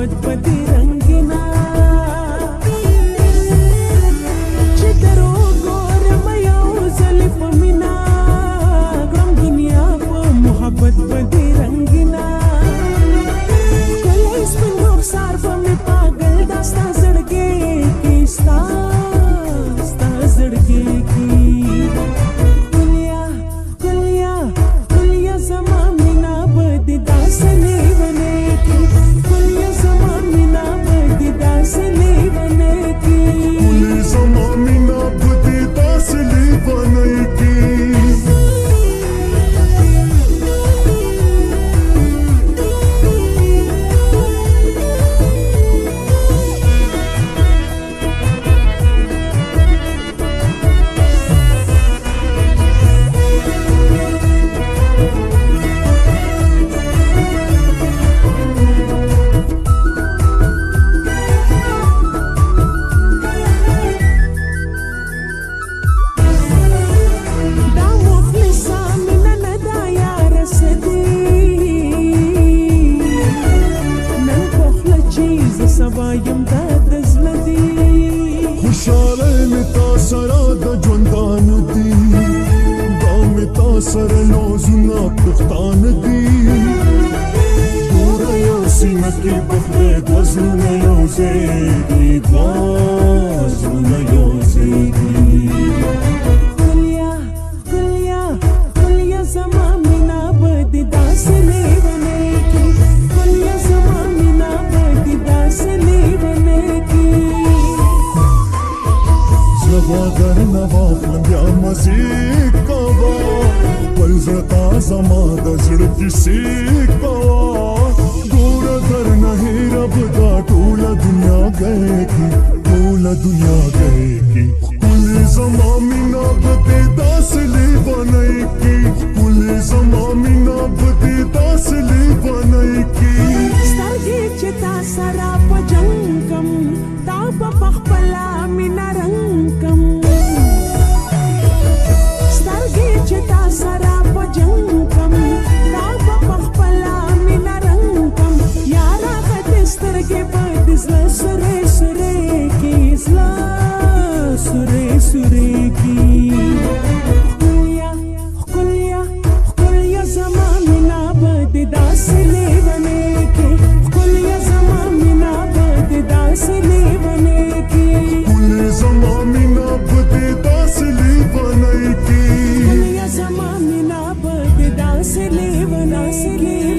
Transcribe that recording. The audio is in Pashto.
محبت بدی رنگنا چې درو ګورم یو ځل په مینا ګرم دنیا په محبت بدی رنگنا کله سپین رخسار په می پاگل داستا زړګي کې ستا زړګي کې یم دا دزله دی خوشاله می تا سره د ژوندان دی دا می تا سره نازونه پښتان دی ګوره یو سیمه کې په خدای دوه زړونه یو ځای دي دوه زړونه یو ځای دي ګلیا زما مینا به دې داسې لیونی کې ګلیا زما مینا به دې داسې درنه واخلم بیا مزید کوا پل زړه زما د زړه کیسې کوا ګوره درنه هیره به دا ټوله دنیا گئے کی ټوله دنیا گئے کی ښکلې زما مینا به دې داسې لیونی کی ښکلې زما مینا به دې داسې لیونی کی سترګې چې تا سره په جنګ کم تا به پخپله مینا رنګ کم Silly